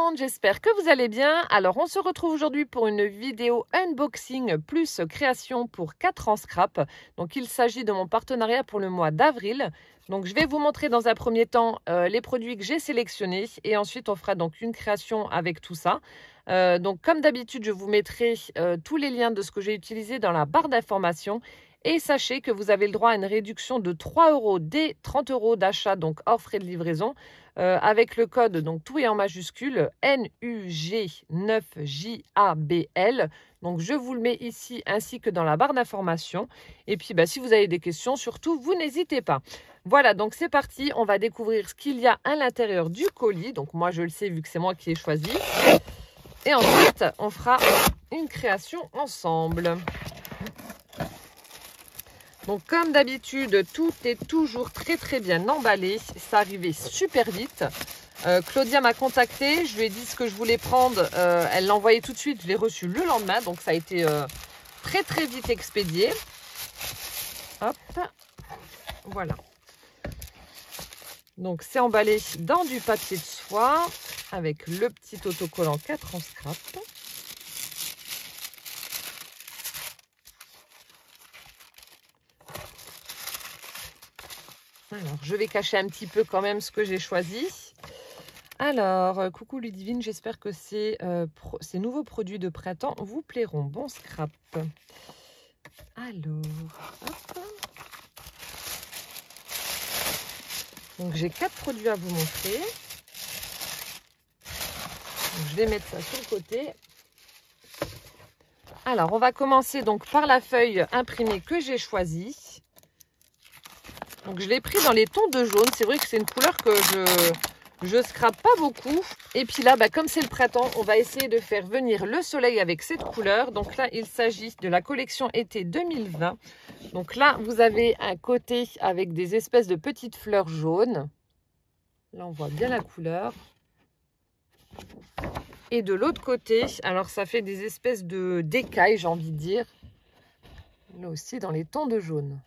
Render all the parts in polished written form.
monde, j'espère que vous allez bien. Alors on se retrouve aujourd'hui pour une vidéo unboxing plus création pour 4 ans scrap. Donc il s'agit de mon partenariat pour le mois d'avril. Donc je vais vous montrer dans un premier temps les produits que j'ai sélectionnés et ensuite on fera donc une création avec tout ça. Donc comme d'habitude je vous mettrai tous les liens de ce que j'ai utilisé dans la barre d'information. Et sachez que vous avez le droit à une réduction de 3 € dès 30 € d'achat, donc hors frais de livraison, avec le code, donc tout est en majuscule, NUG9JABL. Donc je vous le mets ici ainsi que dans la barre d'information. Et puis si vous avez des questions, surtout, vous n'hésitez pas. Voilà, donc c'est parti, on va découvrir ce qu'il y a à l'intérieur du colis. Donc moi je le sais vu que c'est moi qui ai choisi. Et ensuite, on fera une création ensemble. Donc comme d'habitude, tout est toujours très bien emballé. Ça arrivait super vite. Claudia m'a contacté, je lui ai dit ce que je voulais prendre. Elle l'a envoyé tout de suite, je l'ai reçu le lendemain. Donc ça a été très vite expédié. Hop, voilà. Donc c'est emballé dans du papier de soie avec le petit autocollant 4 ans scrap. Alors, je vais cacher un petit peu quand même ce que j'ai choisi. Alors, coucou Ludivine, j'espère que ces nouveaux produits de printemps vous plairont. Bon scrap. Alors, hop. Donc, j'ai 4 produits à vous montrer. Donc, je vais mettre ça sur le côté. Alors, on va commencer donc par la feuille imprimée que j'ai choisie. Donc je l'ai pris dans les tons de jaune. C'est vrai que c'est une couleur que je scrape pas beaucoup. Et puis là, comme c'est le printemps, on va essayer de faire venir le soleil avec cette couleur. Donc là, il s'agit de la collection été 2020. Donc là, vous avez un côté avec des espèces de petites fleurs jaunes. Là, on voit bien la couleur. Et de l'autre côté, alors ça fait des espèces de d'écailles, j'ai envie de dire. Là aussi, dans les tons de jaune.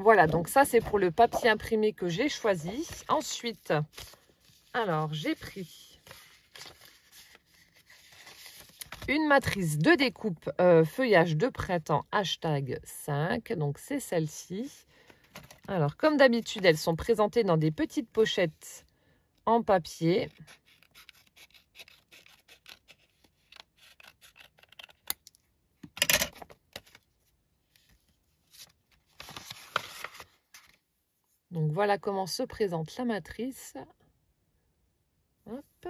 Voilà, donc ça c'est pour le papier imprimé que j'ai choisi. Ensuite, alors j'ai pris une matrice de découpe feuillage de printemps #5. Donc c'est celle-ci. Alors comme d'habitude, elles sont présentées dans des petites pochettes en papier. Donc voilà comment se présente la matrice. Hop.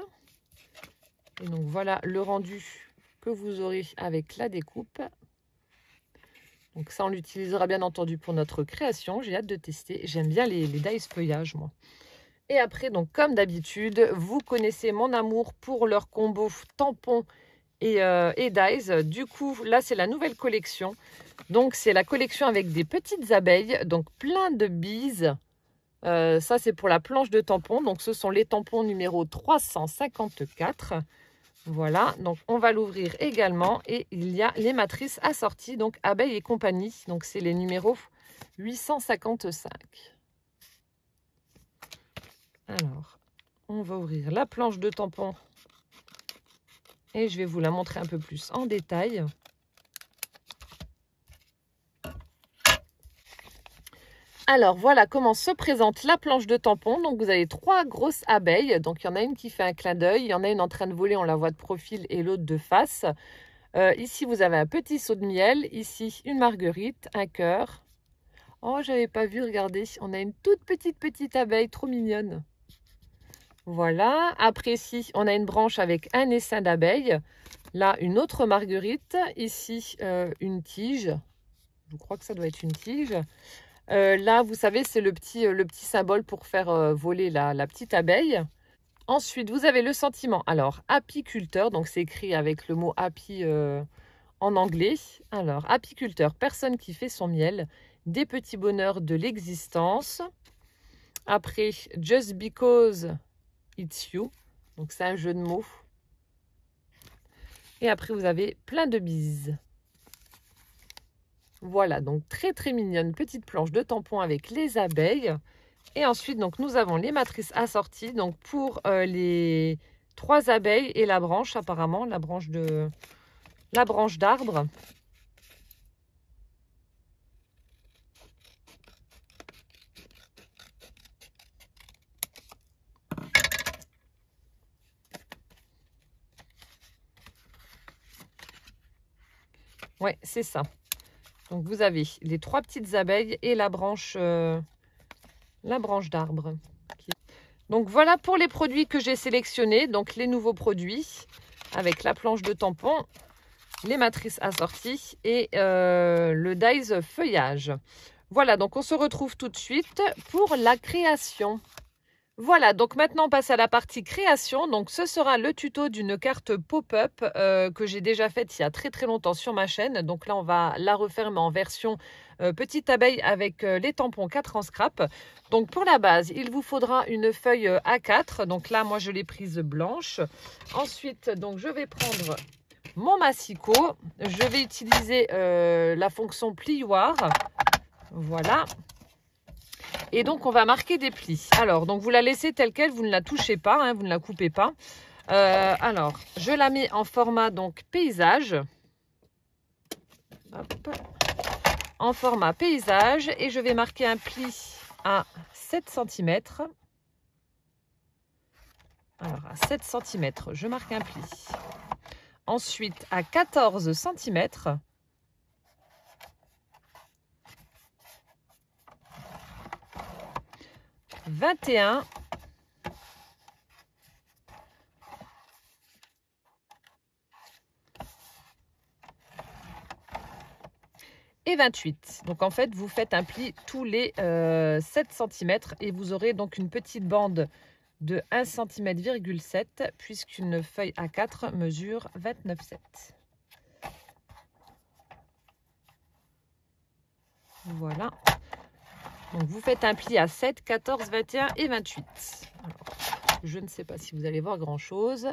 Et donc voilà le rendu que vous aurez avec la découpe. Donc ça on l'utilisera bien entendu pour notre création. J'ai hâte de tester. J'aime bien les dies feuillage moi. Et après donc comme d'habitude, vous connaissez mon amour pour leur combo tampon et dies. Du coup là c'est la nouvelle collection. Donc c'est la collection avec des petites abeilles. Donc plein de bises. Ça c'est pour la planche de tampons, donc ce sont les tampons numéro 354. Voilà, donc on va l'ouvrir également et il y a les matrices assorties, donc abeilles et compagnie, donc c'est les numéros 855. Alors, on va ouvrir la planche de tampons et je vais vous la montrer un peu plus en détail. Alors, voilà comment se présente la planche de tampon. Donc, vous avez 3 grosses abeilles. Donc, il y en a une qui fait un clin d'œil. Il y en a une en train de voler, on la voit de profil, et l'autre de face. Ici, vous avez un petit seau de miel. Ici, une marguerite, un cœur. Oh, j'avais pas vu, regardez. On a une toute petite abeille, trop mignonne. Voilà. Après, ici, on a une branche avec un essaim d'abeilles. Là, une autre marguerite. Ici, une tige. Je crois que ça doit être une tige. Là, vous savez, c'est le petit symbole pour faire voler la petite abeille. Ensuite, vous avez le sentiment. Alors, apiculteur, donc c'est écrit avec le mot happy en anglais. Alors, apiculteur, personne qui fait son miel, des petits bonheurs de l'existence. Après, just because it's you. Donc, c'est un jeu de mots. Et après, vous avez plein de bises. Voilà, donc très mignonne petite planche de tampon avec les abeilles. Et ensuite, donc, nous avons les matrices assorties. Donc, pour les 3 abeilles et la branche, apparemment, la branche d'arbre. Ouais, c'est ça. Donc, vous avez les 3 petites abeilles et la branche d'arbre. Donc, voilà pour les produits que j'ai sélectionnés. Donc, les nouveaux produits avec la planche de tampon, les matrices assorties et le dies feuillage. Voilà, donc on se retrouve tout de suite pour la création. Voilà, donc maintenant on passe à la partie création. Donc ce sera le tuto d'une carte pop-up que j'ai déjà faite il y a très très longtemps sur ma chaîne. Donc là on va la refaire mais en version petite abeille avec les tampons 4 en scrap. Donc pour la base, il vous faudra une feuille A4. Donc là moi je l'ai prise blanche. Ensuite donc je vais prendre mon massicot. Je vais utiliser la fonction plioir. Voilà. Et donc, on va marquer des plis. Alors, donc vous la laissez telle quelle, vous ne la touchez pas, hein, vous ne la coupez pas. Alors, je la mets en format donc paysage. Hop. En format paysage. Et je vais marquer un pli à 7 cm. Alors, à 7 cm, je marque un pli. Ensuite, à 14 cm. « 21 » et 28. Donc en fait, vous faites un pli tous les 7 cm et vous aurez donc une petite bande de 1,7 cm puisqu'une feuille A4 mesure 29,7. Voilà. Donc vous faites un pli à 7, 14, 21 et 28. Alors, je ne sais pas si vous allez voir grand chose.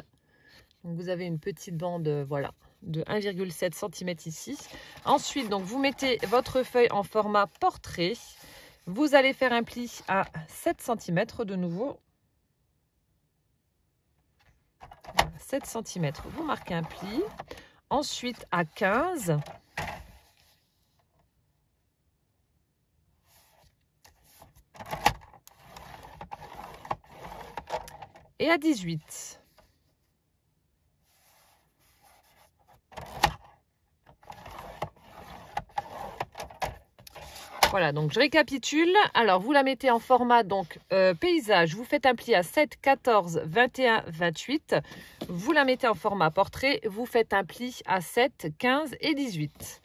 Donc vous avez une petite bande, voilà, de 1,7 cm ici. Ensuite, donc vous mettez votre feuille en format portrait. Vous allez faire un pli à 7 cm de nouveau. Voilà, 7 cm, vous marquez un pli. Ensuite, à 15. Et à 18. Voilà, donc je récapitule. Alors, vous la mettez en format donc paysage. Vous faites un pli à 7, 14, 21, 28. Vous la mettez en format portrait. Vous faites un pli à 7, 15 et 18.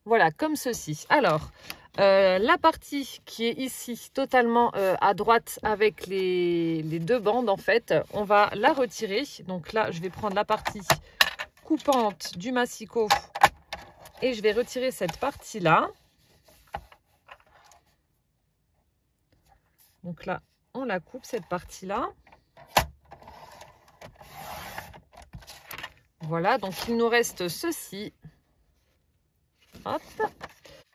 Voilà, comme ceci. Alors, la partie qui est ici, totalement à droite avec les 2 bandes, en fait, on va la retirer. Donc là, je vais prendre la partie coupante du massicot et je vais retirer cette partie-là. Donc là, on la coupe, cette partie-là. Voilà, donc il nous reste ceci. Hop.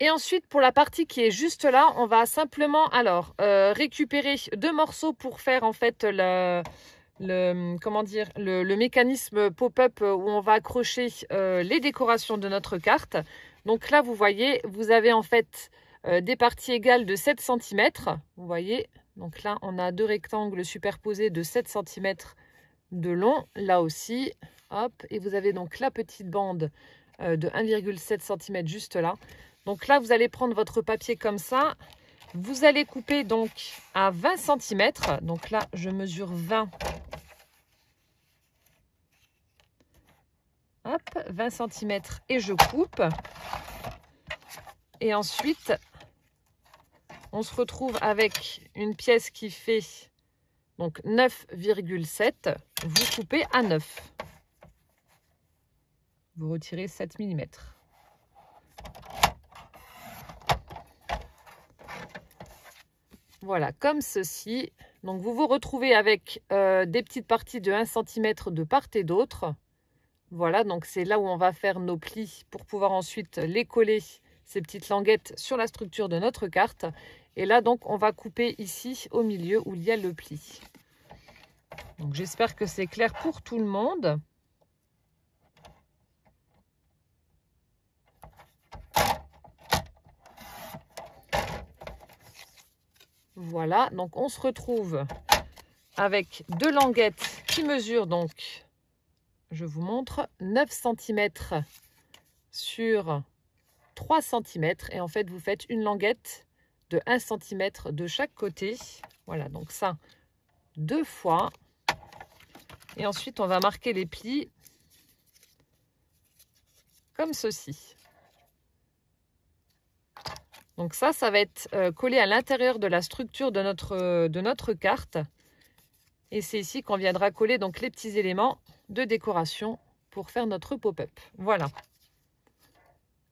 Et ensuite, pour la partie qui est juste là, on va simplement alors récupérer 2 morceaux pour faire en fait le mécanisme pop-up où on va accrocher les décorations de notre carte. Donc là, vous voyez, vous avez en fait des parties égales de 7 cm. Vous voyez, donc là, on a 2 rectangles superposés de 7 cm de long. Là aussi, hop, et vous avez donc la petite bande de 1,7 cm juste là. Donc là, vous allez prendre votre papier comme ça. Vous allez couper donc à 20 cm. Donc là, je mesure 20. Hop, 20 cm et je coupe. Et ensuite, on se retrouve avec une pièce qui fait donc 9,7. Vous coupez à 9. Vous retirez 7 mm. Voilà, comme ceci. Donc, vous vous retrouvez avec des petites parties de 1 cm de part et d'autre. Voilà, donc c'est là où on va faire nos plis pour pouvoir ensuite les coller, ces petites languettes, sur la structure de notre carte. Et là, donc, on va couper ici au milieu où il y a le pli. Donc, j'espère que c'est clair pour tout le monde. Voilà, donc on se retrouve avec deux languettes qui mesurent donc, je vous montre, 9 cm sur 3 cm. Et en fait, vous faites une languette de 1 cm de chaque côté. Voilà, donc ça, 2 fois. Et ensuite, on va marquer les plis comme ceci. Donc ça va être collé à l'intérieur de la structure de notre carte. Et c'est ici qu'on viendra coller donc les petits éléments de décoration pour faire notre pop-up. Voilà.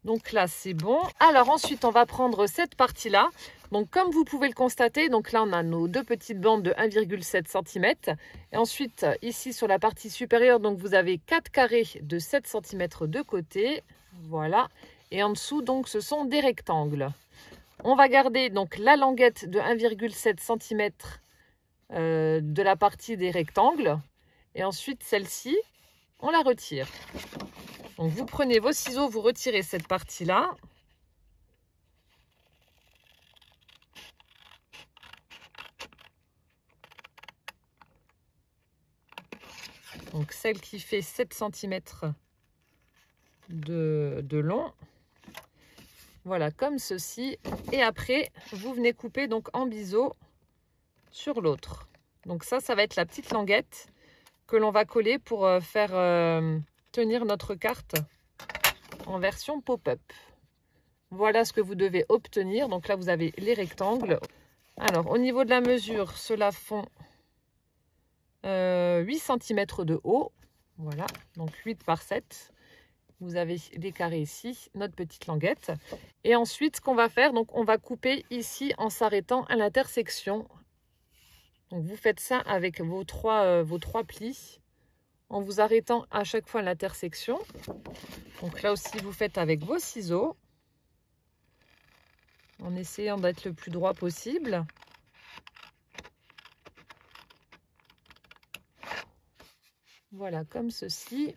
Donc là, c'est bon. Alors ensuite, on va prendre cette partie-là. Donc comme vous pouvez le constater, donc là, on a nos deux petites bandes de 1,7 cm. Et ensuite, ici sur la partie supérieure, donc vous avez 4 carrés de 7 cm de côté. Voilà. Et en dessous, donc, ce sont des rectangles. On va garder donc la languette de 1,7 cm de la partie des rectangles. Et ensuite, celle-ci, on la retire. Donc, vous prenez vos ciseaux, vous retirez cette partie-là. Donc, celle qui fait 7 cm de long. Voilà, comme ceci. Et après, vous venez couper donc en biseau sur l'autre. Donc ça va être la petite languette que l'on va coller pour faire tenir notre carte en version pop-up. Voilà ce que vous devez obtenir. Donc là, vous avez les rectangles. Alors, au niveau de la mesure, cela font 8 cm de haut. Voilà, donc 8 par 7. Vous avez les carrés ici, notre petite languette. Et ensuite, ce qu'on va faire, donc on va couper ici en s'arrêtant à l'intersection. Donc vous faites ça avec vos trois plis, en vous arrêtant à chaque fois à l'intersection. Donc là aussi, vous faites avec vos ciseaux, en essayant d'être le plus droit possible. Voilà, comme ceci.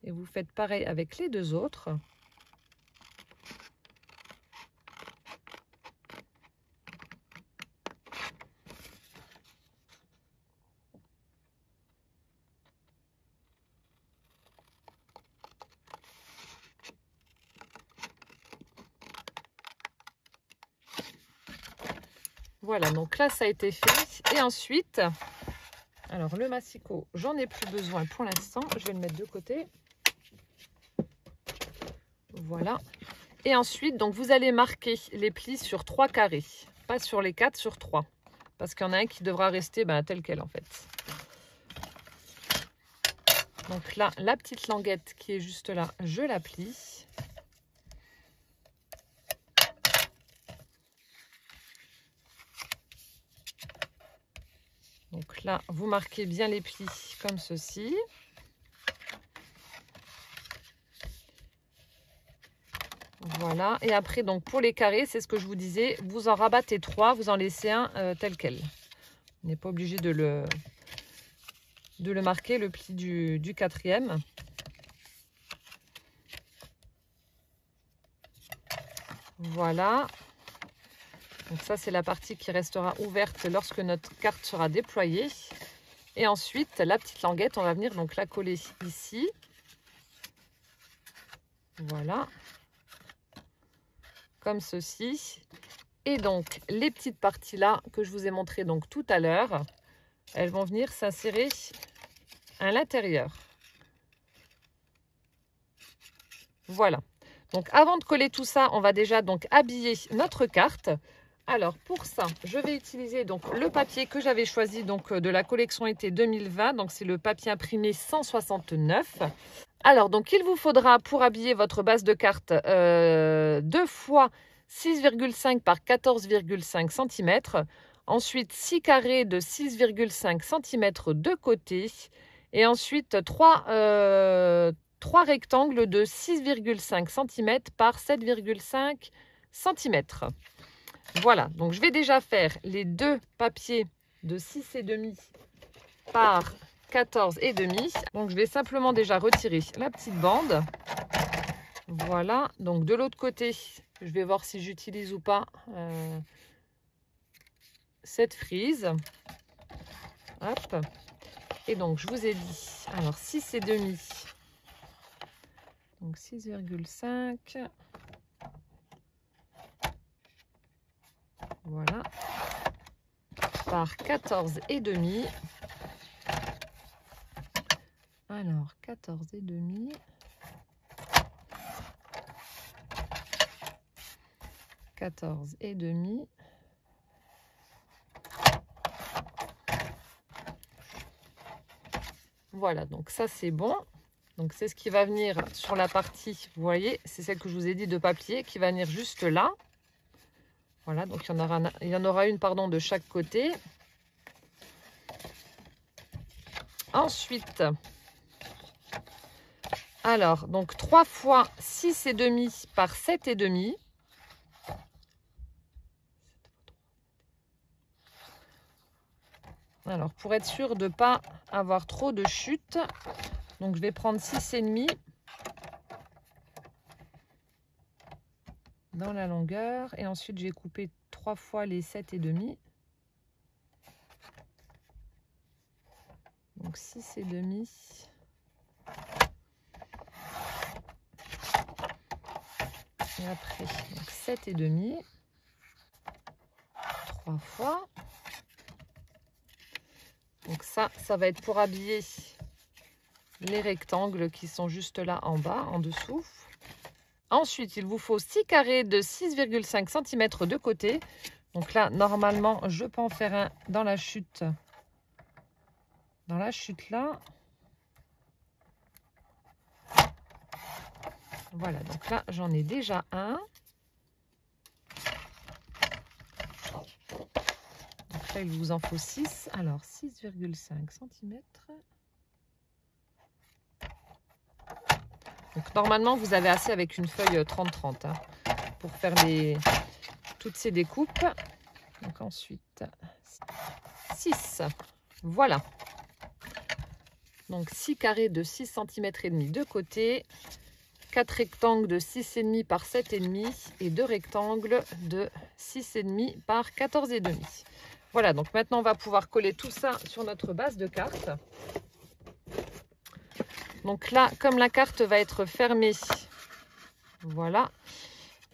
Et vous faites pareil avec les deux autres. Voilà, donc là, ça a été fait. Et ensuite, alors le massicot, j'en ai plus besoin pour l'instant. Je vais le mettre de côté. Voilà. Et ensuite, donc vous allez marquer les plis sur 3 carrés. Pas sur les 4, sur 3. Parce qu'il y en a un qui devra rester tel quel en fait. Donc là, la petite languette qui est juste là, je la plie. Donc là, vous marquez bien les plis comme ceci. Voilà. Et après, donc pour les carrés, c'est ce que je vous disais, vous en rabattez 3, vous en laissez un tel quel. On n'est pas obligé de le marquer, le pli du quatrième. Voilà. Donc ça, c'est la partie qui restera ouverte lorsque notre carte sera déployée. Et ensuite, la petite languette, on va venir donc la coller ici. Voilà. Comme ceci. Et donc, les petites parties là que je vous ai montrées donc tout à l'heure, elles vont venir s'insérer à l'intérieur. Voilà. Donc, avant de coller tout ça, on va déjà donc habiller notre carte. Alors, pour ça, je vais utiliser donc le papier que j'avais choisi donc de la collection été 2020. Donc, c'est le papier imprimé 169. Alors, donc, il vous faudra pour habiller votre base de carte 2 fois 6,5 par 14,5 cm. Ensuite, 6 carrés de 6,5 cm de côté. Et ensuite, 3 rectangles de 6,5 cm par 7,5 cm. Voilà, donc je vais déjà faire les deux papiers de 6,5 par 14,5. Donc je vais simplement déjà retirer la petite bande. Voilà, donc de l'autre côté, je vais voir si j'utilise ou pas cette frise. Hop. Et donc je vous ai dit, alors 6,5. Donc 6,5. Voilà. Par 14,5. Alors 14,5. 14,5. Voilà, donc ça c'est bon. Donc c'est ce qui va venir sur la partie, vous voyez, c'est celle que je vous ai dit de papier qui va venir juste là. Voilà, donc il y en aura une pardon, de chaque côté. Ensuite, alors, donc 3 fois 6,5 par 7,5. Alors, pour être sûr de ne pas avoir trop de chute, donc je vais prendre 6,5 dans la longueur. Et ensuite, j'ai coupé 3 fois les 7,5. Donc 6,5. Et après, donc 7,5. 3 fois. Donc ça va être pour habiller les rectangles qui sont juste là en bas, en dessous. Ensuite, il vous faut 6 carrés de 6,5 cm de côté. Donc là, normalement, je peux en faire un dans la chute. Dans la chute là. Voilà, donc là, j'en ai déjà un. Donc là, il vous en faut 6. Alors, 6,5 cm. Donc normalement, vous avez assez avec une feuille 30-30 hein, pour faire toutes ces découpes. Donc ensuite, 6. Voilà. Donc 6 carrés de 6 cm et demi de côté. 4 rectangles de 6,5 par 7,5 et 2 rectangles de 6,5 par 14,5. Voilà, donc maintenant on va pouvoir coller tout ça sur notre base de carte. Donc là, comme la carte va être fermée, voilà,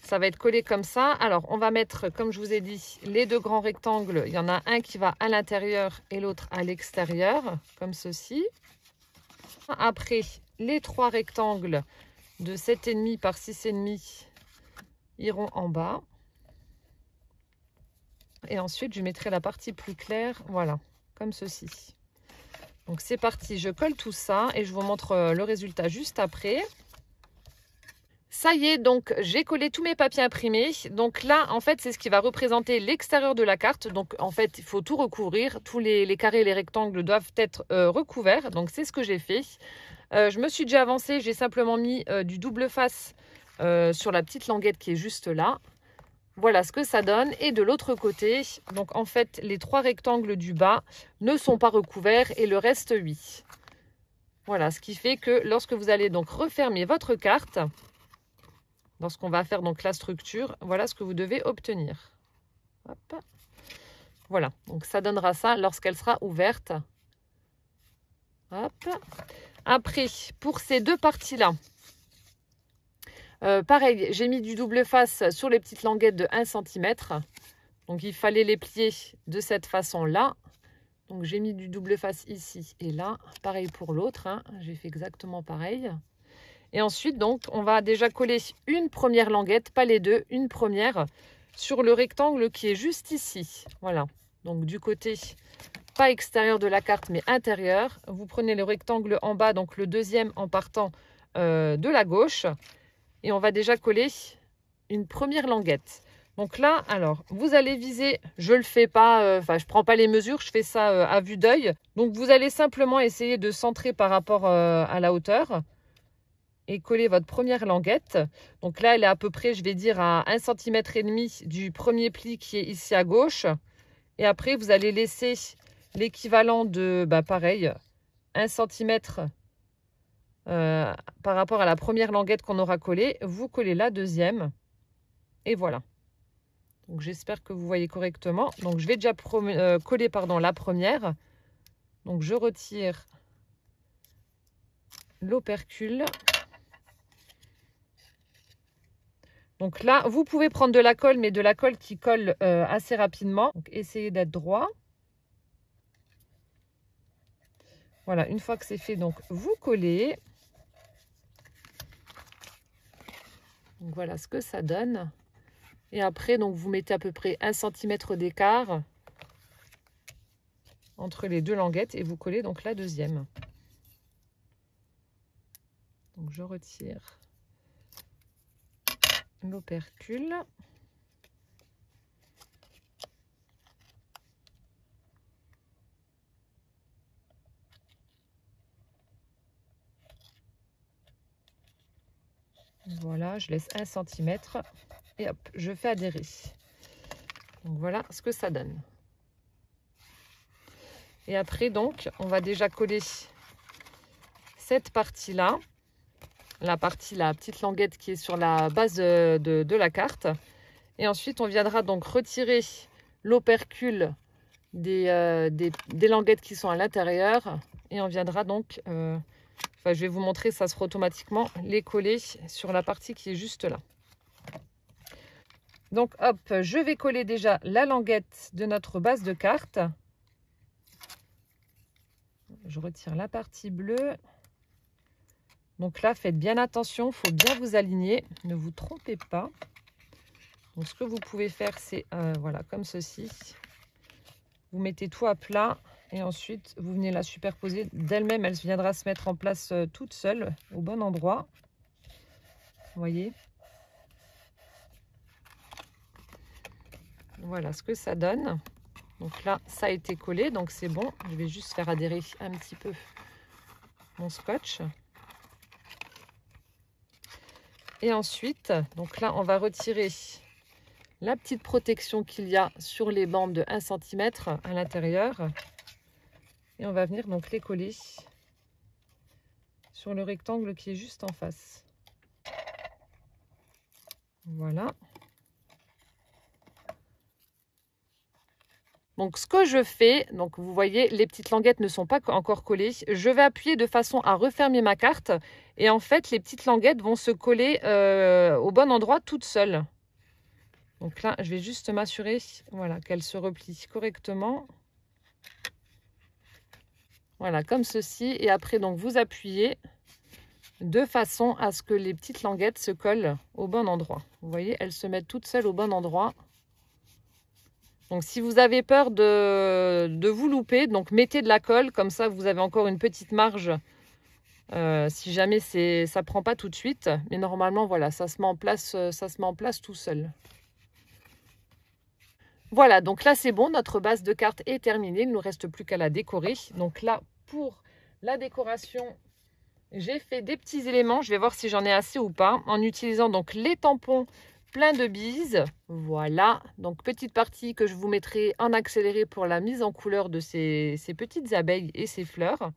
ça va être collé comme ça. Alors, on va mettre, comme je vous ai dit, les deux grands rectangles. Il y en a un qui va à l'intérieur et l'autre à l'extérieur, comme ceci. Après, les 3 rectangles de 7,5 par 6,5 iront en bas. Et ensuite, je mettrai la partie plus claire, voilà, comme ceci. Donc c'est parti, je colle tout ça et je vous montre le résultat juste après. Ça y est, donc j'ai collé tous mes papiers imprimés. Donc là, en fait, c'est ce qui va représenter l'extérieur de la carte. Donc en fait, il faut tout recouvrir. Tous les carrés et les rectangles doivent être recouverts. Donc c'est ce que j'ai fait. Je me suis déjà avancée, j'ai simplement mis du double face sur la petite languette qui est juste là. Voilà ce que ça donne. Et de l'autre côté, donc en fait, les 3 rectangles du bas ne sont pas recouverts et le reste, oui. Voilà, ce qui fait que lorsque vous allez donc refermer votre carte, lorsqu'on va faire donc la structure, voilà ce que vous devez obtenir. Hop. Voilà, donc ça donnera ça lorsqu'elle sera ouverte. Hop. Après, pour ces deux parties-là, pareil, j'ai mis du double face sur les petites languettes de 1 cm. Donc, il fallait les plier de cette façon-là. Donc, j'ai mis du double face ici et là. Pareil pour l'autre, hein. J'ai fait exactement pareil. Et ensuite, donc, on va déjà coller une première languette, pas les deux, une première sur le rectangle qui est juste ici. Voilà. Donc, du côté, pas extérieur de la carte, mais intérieur. Vous prenez le rectangle en bas, donc le deuxième en partant de la gauche. Et on va déjà coller une première languette. Donc là, alors, vous allez viser, je le fais pas, je prends pas les mesures, je fais ça à vue d'œil. Donc vous allez simplement essayer de centrer par rapport à la hauteur. et coller votre première languette. Donc là, elle est à peu près, je vais dire, à 1,5 cm du premier pli qui est ici à gauche. Et après, vous allez laisser l'équivalent de, pareil, 1 cm par rapport à la première languette qu'on aura collée. Vous collez la deuxième. Et voilà. Donc j'espère que vous voyez correctement. Donc je vais déjà coller la première. Donc je retire l'opercule. Donc là, vous pouvez prendre de la colle, mais de la colle qui colle assez rapidement. Donc essayez d'être droit. Voilà, une fois que c'est fait, donc vous collez. Donc voilà ce que ça donne. Et après, donc vous mettez à peu près 1 cm d'écart entre les deux languettes et vous collez donc la deuxième. Donc je retire l'opercule. Voilà, je laisse 1 cm et hop, je fais adhérer. Donc voilà ce que ça donne. Et après donc, on va déjà coller cette partie-là, la petite languette qui est sur la base de la carte. Et ensuite, on viendra donc retirer l'opercule des languettes qui sont à l'intérieur. Et on viendra donc, je vais vous montrer, ça sera automatiquement, les coller sur la partie qui est juste là. Donc hop, je vais coller déjà la languette de notre base de carte. Je retire la partie bleue. Donc là, faites bien attention, il faut bien vous aligner, ne vous trompez pas. Donc ce que vous pouvez faire, c'est voilà, comme ceci. Vous mettez tout à plat et ensuite vous venez la superposer. D'elle-même, elle viendra se mettre en place toute seule au bon endroit. Vous voyez? Voilà ce que ça donne. Donc là, ça a été collé, donc c'est bon. Je vais juste faire adhérer un petit peu mon scotch. Et ensuite, donc là, on va retirer la petite protection qu'il y a sur les bandes de 1 cm à l'intérieur. Et on va venir donc les coller sur le rectangle qui est juste en face. Voilà. Donc ce que je fais, donc vous voyez, les petites languettes ne sont pas encore collées. Je vais appuyer de façon à refermer ma carte. Et en fait, les petites languettes vont se coller au bon endroit toutes seules. Donc là, je vais juste m'assurer, voilà, qu'elles se replient correctement. Voilà, comme ceci. Et après, donc, vous appuyez de façon à ce que les petites languettes se collent au bon endroit. Vous voyez, elles se mettent toutes seules au bon endroit. Donc, si vous avez peur de vous louper, donc mettez de la colle. Comme ça, vous avez encore une petite marge si jamais ça ne prend pas tout de suite. Mais normalement, voilà, ça se met en place tout seul. Voilà, donc là c'est bon, notre base de carte est terminée, il ne nous reste plus qu'à la décorer. Donc là, pour la décoration, j'ai fait des petits éléments, je vais voir si j'en ai assez ou pas, en utilisant donc les tampons pleins de bises. Voilà, donc petite partie que je vous mettrai en accéléré pour la mise en couleur de ces petites abeilles et ces fleurs.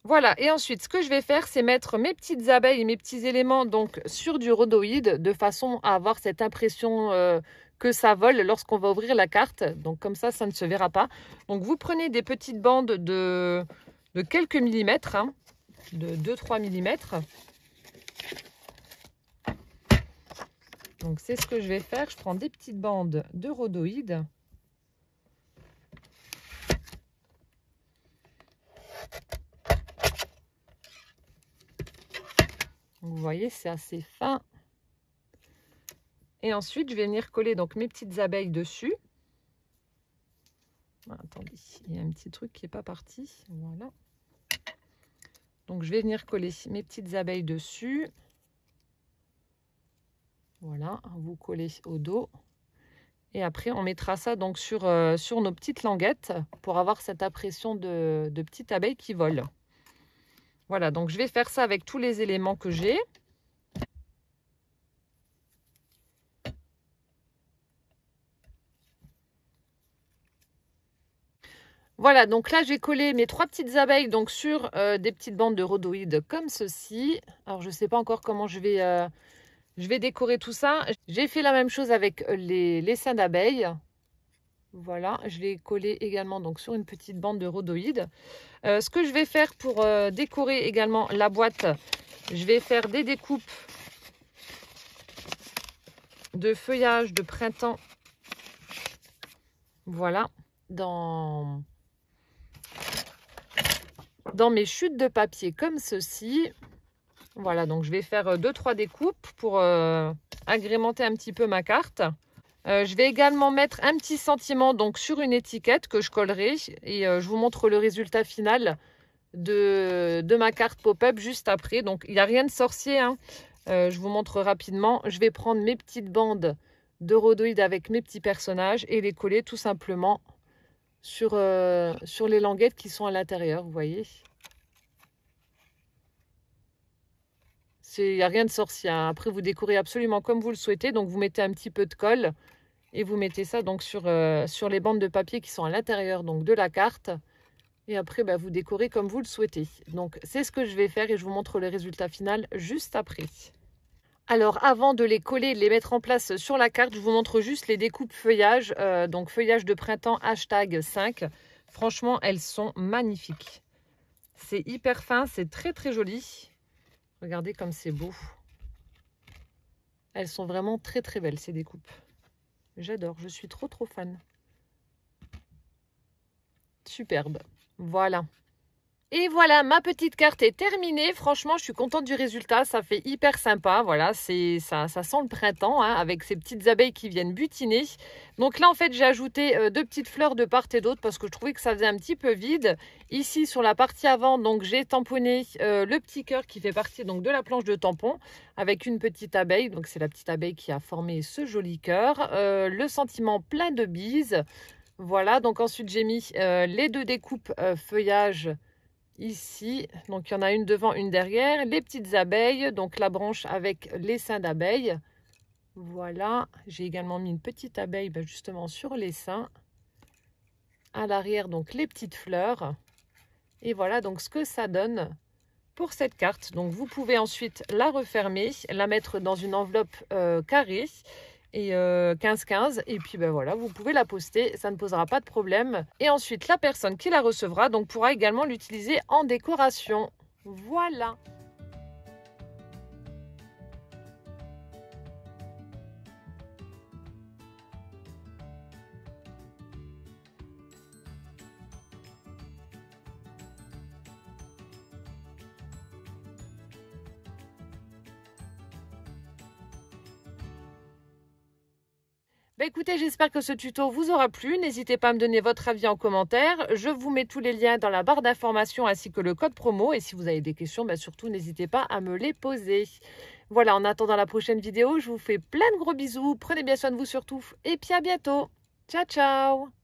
Voilà, et ensuite, ce que je vais faire, c'est mettre mes petites abeilles et mes petits éléments donc sur du rhodoïde, de façon à avoir cette impression que ça vole lorsqu'on va ouvrir la carte. Donc comme ça ne se verra pas. Donc vous prenez des petites bandes de quelques millimètres, hein, de 2-3 millimètres. Donc c'est ce que je vais faire. Je prends des petites bandes de rhodoïde. Vous voyez, c'est assez fin. Et ensuite, je vais venir coller donc mes petites abeilles dessus. Ah, attendez, il y a un petit truc qui n'est pas parti. Voilà. Donc, je vais venir coller mes petites abeilles dessus. Voilà, vous collez au dos. Et après, on mettra ça donc sur nos petites languettes pour avoir cette impression de petites abeilles qui volent. Voilà, donc je vais faire ça avec tous les éléments que j'ai. Voilà, donc là j'ai collé mes 3 petites abeilles donc sur des petites bandes de rhodoïde comme ceci. Alors je ne sais pas encore comment je vais décorer tout ça. J'ai fait la même chose avec les seins d'abeilles. Voilà, je l'ai collé également donc sur une petite bande de rhodoïde. Ce que je vais faire pour décorer également la boîte, je vais faire des découpes de feuillage de printemps. Voilà, dans mes chutes de papier comme ceci. Voilà, donc je vais faire 2-3 découpes pour agrémenter un petit peu ma carte. Je vais également mettre un petit sentiment donc sur une étiquette que je collerai et je vous montre le résultat final de ma carte pop-up juste après. Donc il n'y a rien de sorcier, hein. Je vous montre rapidement. Je vais prendre mes petites bandes de rhodoïde avec mes petits personnages et les coller tout simplement sur les languettes qui sont à l'intérieur, vous voyez. Il n'y a rien de sorcier, hein. Après, vous décorez absolument comme vous le souhaitez. Donc, vous mettez un petit peu de colle et vous mettez ça donc sur les bandes de papier qui sont à l'intérieur donc de la carte. Et après, bah, vous décorez comme vous le souhaitez. Donc, c'est ce que je vais faire et je vous montre le résultat final juste après. Alors, avant de les coller, de les mettre en place sur la carte, je vous montre juste les découpes feuillage. Donc, feuillage de printemps #5. Franchement, elles sont magnifiques. C'est hyper fin, c'est très très joli. Regardez comme c'est beau. Elles sont vraiment très très belles ces découpes. J'adore, je suis trop fan. Superbe. Voilà. Et voilà, ma petite carte est terminée. Franchement, je suis contente du résultat. Ça fait hyper sympa. Voilà, ça sent le printemps, hein, avec ces petites abeilles qui viennent butiner. Donc là, en fait, j'ai ajouté 2 petites fleurs de part et d'autre parce que je trouvais que ça faisait un petit peu vide. Ici, sur la partie avant, donc j'ai tamponné le petit cœur qui fait partie donc de la planche de tampon avec une petite abeille. Donc c'est la petite abeille qui a formé ce joli cœur. Le sentiment plein de bises. Voilà, donc ensuite j'ai mis les 2 découpes feuillage ici. Donc il y en a une devant, une derrière. Les petites abeilles, donc la branche avec les seins d'abeilles. Voilà, j'ai également mis une petite abeille justement sur les seins. À l'arrière, donc les petites fleurs. Et voilà donc ce que ça donne pour cette carte. Donc vous pouvez ensuite la refermer, la mettre dans une enveloppe carrée et 15-15 et puis voilà, vous pouvez la poster, ça ne posera pas de problème. Et ensuite la personne qui la recevra donc pourra également l'utiliser en décoration. Voilà. Écoutez, j'espère que ce tuto vous aura plu. N'hésitez pas à me donner votre avis en commentaire. Je vous mets tous les liens dans la barre d'informations ainsi que le code promo. Et si vous avez des questions, surtout n'hésitez pas à me les poser. Voilà, en attendant la prochaine vidéo, je vous fais plein de gros bisous. Prenez bien soin de vous surtout. Et puis à bientôt. Ciao, ciao.